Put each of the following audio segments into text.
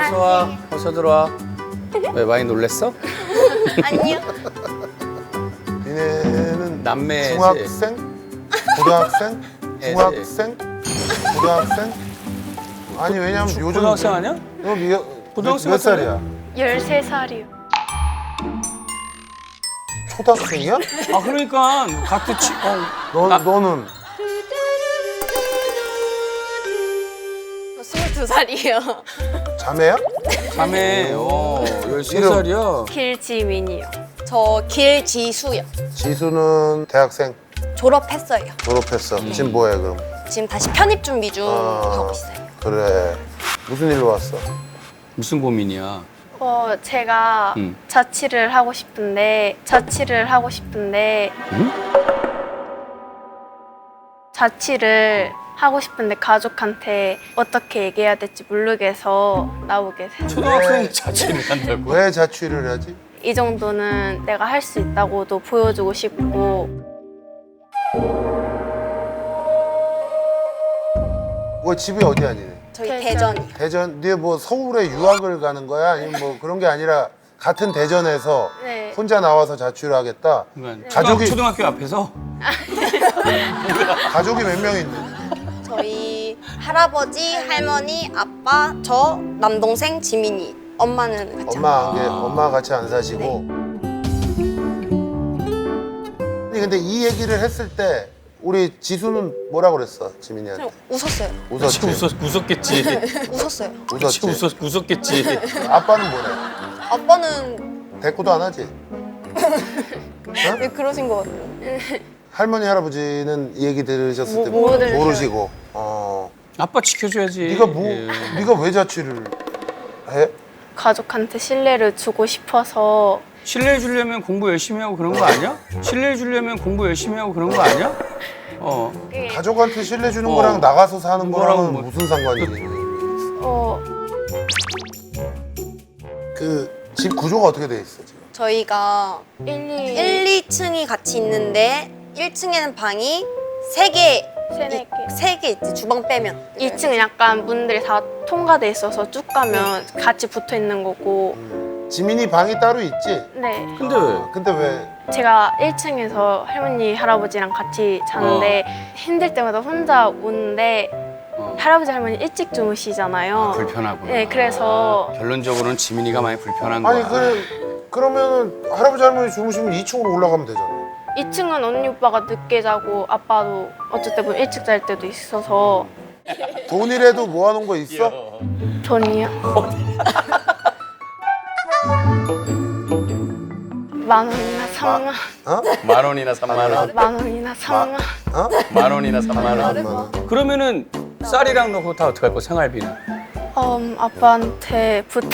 소아, 어서 들어와. 왜 많이 놀랬어? 아니요. 니네는 남매지. 중학생? 고등학생? 중학생? 고등학생? 아니 왜냐면 요즘 고등학생 아니야? 너 고등학생 몇 같은데? 살이야? 13살이요. 초등학생이야? 아 그러니까 같은 너는 22살이요. 자매야? 자매 13살이야. 길지민이요. 저 길지수요. 지수는 대학생 졸업했어요. 졸업했어. 지금 뭐해 그럼? 지금 다시 편입 준비 중 하고 있어요. 그래. 무슨 일로 왔어? 무슨 고민이야? 제가 자취를 하고 싶은데 응? 가족한테 어떻게 얘기해야 될지 모르겠어 나오게 됐어요. 초등학생이 자취를 한다고? 왜 자취를 하지? 이 정도는 내가 할 수 있다고도 보여주고 싶고. 뭐 집이 어디야 니네? 저희 대전이요. 대전? 네 뭐 서울에 유학을 가는 거야? 아니면 뭐 그런 게 아니라 같은 대전에서 네. 혼자 나와서 자취를 하겠다? 그러니까 가족이- 초등학교 앞에서? 가족이 몇 명인데? 저희 할아버지, 할머니, 아빠, 저, 남동생, 지민이. 엄마는 같이 엄마 같이 안 사시고. 아니 근데 이 얘기를 했을 때 우리 지수는 뭐라 그랬어 지민이한테? 그냥 웃었어요. 웃었지. 웃었겠지. 웃었어요. 웃었지. 웃었겠지. 아빠는 뭐래? 아빠는 대꾸도 안 하지? 왜 그러신 것 같아요. 할머니 할아버지는 이 얘기 들으셨을 때 뭐 들으셔요? 모르시고. 아빠 지켜줘야지. 네가 왜 자취를 해? 가족한테 신뢰를 주고 싶어서. 신뢰해 주려면 공부 열심히 하고 그런 거 아니야? 신뢰해 주려면 공부 열심히 하고 그런 거 아니야? 가족한테 신뢰 주는 거랑 나가서 사는 그거랑 거랑은 뭐- 무슨 상관이? 그 집 구조가 어떻게 돼 있어 지금? 저희가 1, 2층이 같이 있는데 1층에는 방이 3개, 세네 개. 3개 있지, 주방 빼면. 2층은 약간 문들이 다 통과돼 있어서 쭉 가면 같이 붙어 있는 거고. 지민이 방이 따로 있지? 네. 근데 왜? 근데 왜? 제가 1층에서 할머니, 할아버지랑 같이 자는데 힘들 때마다 혼자 오는데 할아버지, 할머니 일찍 주무시잖아요. 불편하구나. 네, 그래서 결론적으로는 지민이가 많이 불편한 거야. 아니 그러면은 할아버지 할머니 주무시면 2층으로 올라가면 되잖아. 2층은 언니 오빠가 늦게 자고 아빠도 어쩔 때 보면 일찍 잘 때도 있어서. 돈이라도 모아놓은 거 있어? 돈이요? 10,000원이나 3만. 어? 10,000원이나 30,000원? 10,000원이나 3만. 어? 10,000원이나 30,000원? 그러면은 쌀이랑 너 그거 다 어떻게 할 거야? 생활비는? 아빠한테 부탁.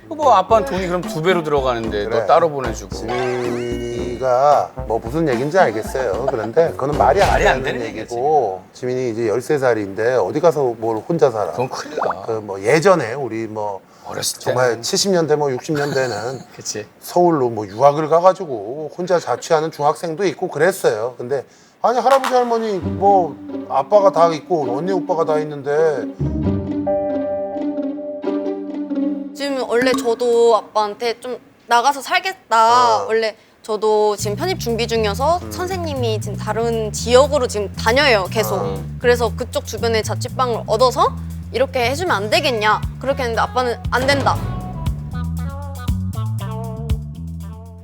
뭐 아빠는 돈이 그럼 2배로 들어가는데 그래. 너 따로 보내주고. 지민이가 뭐 무슨 얘기인지 알겠어요. 그런데 그거는 말이 안 안 되는 되는 얘기고 지민이 이제 13살인데 어디 가서 뭘 혼자 살아. 그건 큰일 나. 그 뭐 예전에 우리 뭐 어렸을 때 정말 70년대 뭐 60년대는 그치. 서울로 뭐 유학을 가가지고 혼자 자취하는 중학생도 있고 그랬어요. 근데 아니 할아버지 할머니 뭐 아빠가 다 있고 언니 오빠가 다 있는데 지금 원래 저도 아빠한테 좀 나가서 살겠다. 어. 원래 저도 지금 편입 준비 중이어서 선생님이 지금 다른 지역으로 지금 다녀요, 계속. 그래서 그쪽 주변에 자취방을 얻어서 이렇게 해주면 안 되겠냐. 그렇게 했는데 아빠는 안 된다.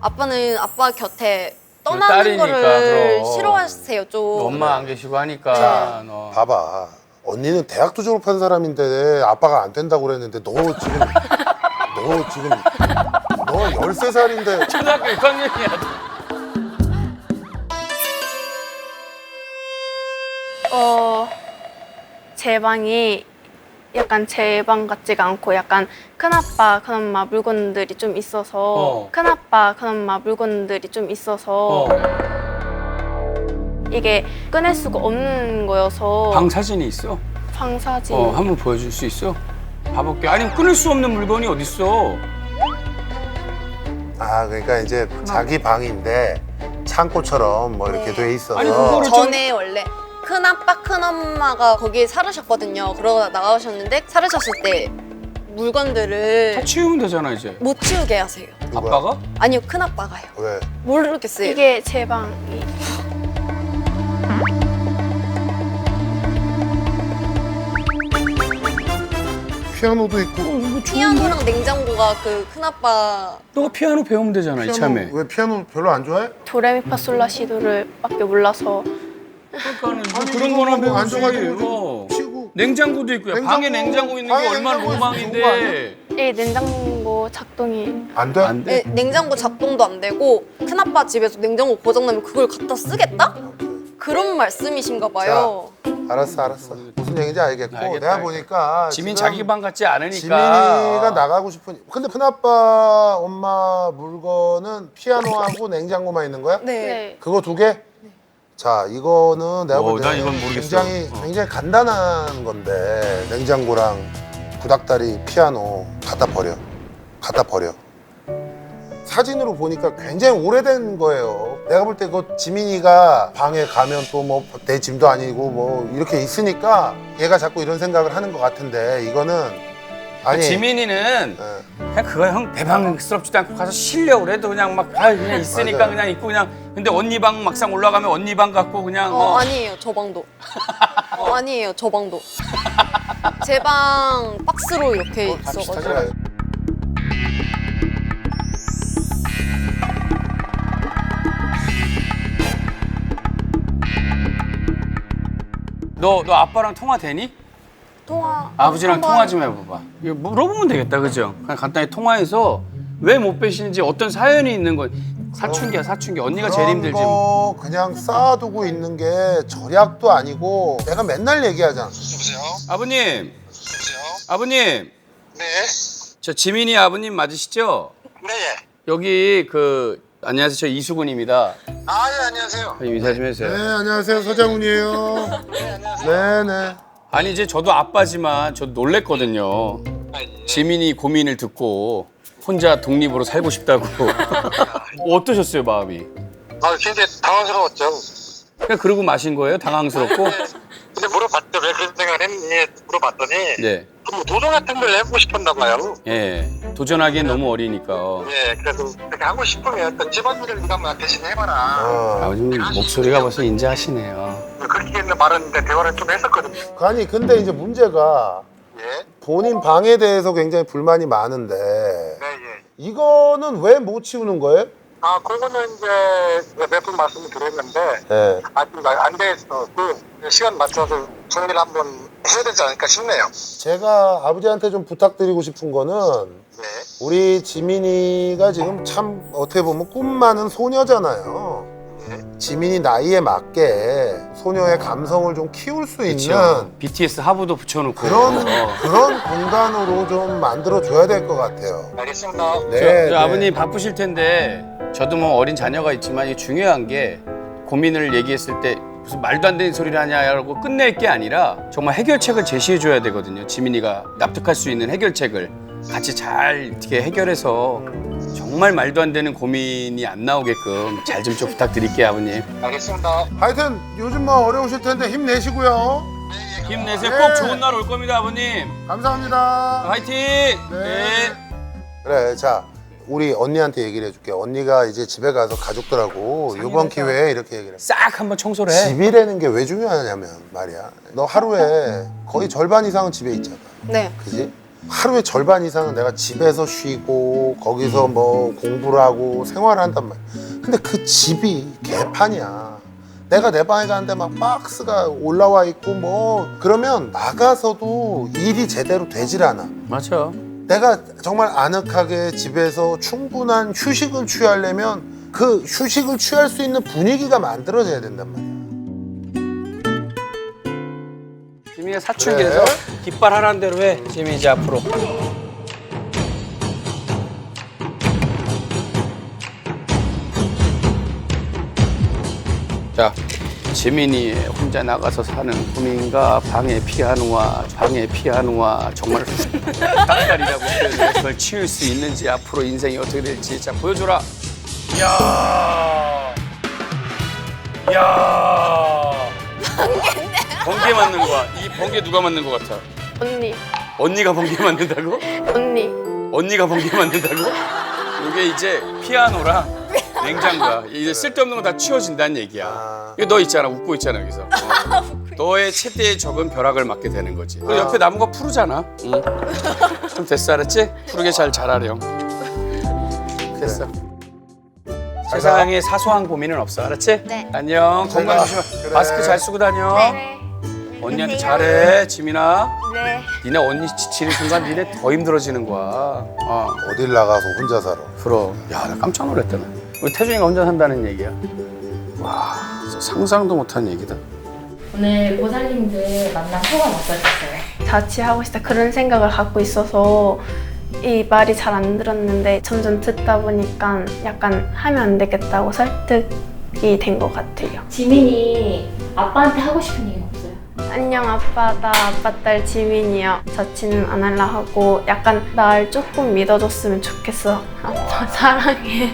아빠는 아빠 곁에 떠나는 딸이니까, 거를 그럼. 싫어하세요, 좀. 엄마 안 계시고 하니까 너. 봐봐 언니는 대학도 졸업한 사람인데 아빠가 안 된다고 그랬는데 너 지금 너 13살인데 초등학교 6학년이야. 제 방이 약간 제 방 같지가 않고 약간 큰아빠, 큰엄마 물건들이 좀 있어서 큰아빠, 큰엄마 물건들이 좀 있어서 이게 꺼낼 수가 없는 거여서 방 사진이 있어? 방 사진 한번 보여줄 수 있어? 봐볼게. 아니 끊을 수 없는 물건이 어딨어? 아 그러니까 이제 자기 방인데 창고처럼 뭐 이렇게 네. 돼 있어서 아니, 그거를 전에 원래 큰아빠 큰엄마가 거기에 살으셨거든요. 그러다 나가셨는데 살으셨을 때 물건들을 다 치우면 되잖아 이제. 못 치우게 하세요. 누가? 아빠가? 아니요, 큰아빠가요. 왜? 모르겠어요. 이게 제 방이. 피아노도 있고 이거 피아노랑 냉장고가 그 큰아빠 너가 피아노 배우면 되잖아 이참에. 왜 피아노 별로 안 좋아해? 도레미파솔라시도를 밖에 몰라서 그러니까는 뭐 아니, 그런 이거 거나 뭐 배우지. 앉아가지고 치고 냉장고도 있고요. 방에 냉장고 있는 게 방에 얼마나 냉장고 있으면 좋은 거 로망인데. 이 냉장고 작동이 안 돼? 안 돼. 네, 냉장고 작동도 안 되고 큰아빠 집에서 냉장고 고장나면 그걸 갖다 쓰겠다? 그런 말씀이신가 봐요. 알았어 무슨 얘기인지 알겠고 알겠다, 내가 알겠다. 보니까 지민 지금 자기 방 같지 않으니까. 지민이가 나가고 싶은 근데 큰아빠 엄마 물건은 피아노하고 냉장고만 있는 거야? 네. 네. 그거 두 개? 자 이거는 내가 볼 난 때 이건 모르겠어. 굉장히 간단한 건데 냉장고랑 구닥다리 피아노 갖다 버려 사진으로 보니까 굉장히 오래된 거예요. 내가 볼 때 그 지민이가 방에 가면 또 뭐 내 짐도 아니고 뭐 이렇게 있으니까 얘가 자꾸 이런 생각을 하는 것 같은데 이거는 아니 지민이는 예. 그냥 그거 형 배방스럽지도 않고 가서 쉬려고 그래도 그냥 막 그냥 있으니까 맞아요. 그냥 있고 그냥 근데 언니 방 막상 올라가면 언니 방 같고 그냥 아니에요, 저 방도. 아니에요, 저 방도. 제 방 박스로 이렇게 다 있어가지고. 비슷하잖아요. 너 아빠랑 통화 되니? 통화. 아버지랑 한번- 통화 좀 해봐봐. 이거 물어보면 되겠다, 그죠? 그냥 간단히 통화해서 왜 못 빼시는지 어떤 사연이 있는 거. 사춘기야, 사춘기. 언니가 제일 그런 힘들지. 거 그냥 쌓아두고 있는 게 절약도 아니고 내가 맨날 얘기하잖아. 여보세요? 아버님, 여보세요? 아버님, 네? 저 지민이 아버님 맞으시죠? 네, 예. 여기 안녕하세요, 저 이수근입니다. 아, 예, 안녕하세요. 인사 좀 해주세요. 네 안녕하세요 서장훈이에요. 네, 안녕하세요. 네네. 아니 이제 저도 아빠지만 저도 놀랬거든요. 아, 예. 지민이 고민을 듣고 혼자 독립으로 살고 싶다고. 어떠셨어요 마음이? 아, 굉장히 당황스러웠죠. 그냥 그러고 마신 거예요? 당황스럽고? 네. 근데 물어봤죠. 왜 그런 생각을 했니? 물어봤더니 네. 뭐 도전 같은 걸 해보고 싶었나 봐요. 예. 도전하기엔 너무 어리니까. 예, 그래도 그렇게 하고 싶으면 어떤 집안일을 네가 뭐 대신 해봐라. 아버님 목소리가 벌써 인자하시네요. 그렇게 말은 대화를 좀 했었거든요. 아니 근데 이제 문제가 예, 본인 방에 대해서 굉장히 불만이 많은데 네, 예. 이거는 왜 못 치우는 거예요? 아, 그거는 이제 몇 번 말씀을 드렸는데 네. 아직 안 돼서 그 시간 맞춰서 정리를 한번 해야 되지 않을까 싶네요. 제가 아버지한테 좀 부탁드리고 싶은 거는 네. 우리 지민이가 지금 참 어떻게 보면 꿈 많은 소녀잖아요. 지민이 나이에 맞게 소녀의 감성을 좀 키울 수 있는 그렇죠. BTS 하부도 붙여놓고. 그런 공간으로 좀 만들어 줘야 될 것 같아요. 알겠습니다. 네, 저 아버님 바쁘실 텐데 저도 뭐 어린 자녀가 있지만 이게 중요한 게 고민을 얘기했을 때 무슨 말도 안 되는 소리를 하냐고 끝낼 게 아니라 정말 해결책을 제시해 줘야 되거든요. 지민이가 납득할 수 있는 해결책을 같이 잘 이렇게 해결해서 정말 말도 안 되는 고민이 안 나오게끔 잘 좀 부탁드릴게요, 아버님. 알겠습니다. 하여튼 요즘 뭐 어려우실 텐데 힘내시고요. 힘내세요. 네. 꼭 좋은 날 올 겁니다, 아버님. 감사합니다. 화이팅! 네. 그래, 자 우리 언니한테 얘기를 해줄게. 언니가 이제 집에 가서 가족들하고 이번 기회에 이렇게 얘기를 해. 싹 한번 청소를 해. 집이라는 게 왜 중요하냐면 말이야. 너 하루에 거의 절반 이상은 집에 있잖아. 네. 그지? 하루의 절반 이상은 내가 집에서 쉬고 거기서 뭐 공부를 하고 생활을 한단 말이야. 근데 그 집이 개판이야. 내가 내 방에 가는데 막 박스가 올라와 있고 뭐 그러면 나가서도 일이 제대로 되질 않아. 맞아. 내가 정말 아늑하게 집에서 충분한 휴식을 취하려면 그 휴식을 취할 수 있는 분위기가 만들어져야 된단 말이야. 지민이가 사춘기에서 그래. 깃발 하라는 대로 해. 지민이 이제 앞으로. 자, 지민이 혼자 나가서 사는 고민과 방해 피하누아 정말 구닥다리라고 표현해 그걸 치울 수 있는지 앞으로 인생이 어떻게 될지 자 보여줘라. 야. 번개 맞는 거야. 이 번개 누가 맞는 거 같아? 언니, 언니가 번개 맞는다고? 언니. 언니가 번개 맞는다고? 이게 이제 피아노랑 냉장고야. 이제 쓸데없는 거 다 치워진다는 얘기야. 이거 너 있잖아. 웃고 있잖아 여기서. 너의 최대의 적은 벼락을 맞게 되는 거지. 그리고 옆에 나무가 푸르잖아. 응. 좀 됐어 알았지? 푸르게 잘 자라렴. 됐어. 세상에 사소한 고민은 없어 알았지? 네. 안녕. 건강 조심해. 그래. 마스크 잘 쓰고 다녀. 네. 언니한테 잘해 지민아. 네. 니네 언니 지치는 순간 니네 더 힘들어지는 거야. 어딜 나가서 혼자 살아. 그럼. 야, 나 깜짝 놀랐다. 나. 우리 태준이가 혼자 산다는 얘기야. 와, 진짜 상상도 못한 얘기다. 오늘 보살님들 만난 소감 어떠셨어요? 자취하고 싶다 그런 생각을 갖고 있어서 이 말이 잘 안 들었는데 점점 듣다 보니까 약간 하면 안 되겠다고 설득이 된 것 같아요. 지민이 아빠한테 하고 싶은 얘기는 없어요? 안녕 아빠, 나 아빠 딸 지민이야. 자취는 안 할라 하고 약간 날 조금 믿어줬으면 좋겠어. 아빠 사랑해.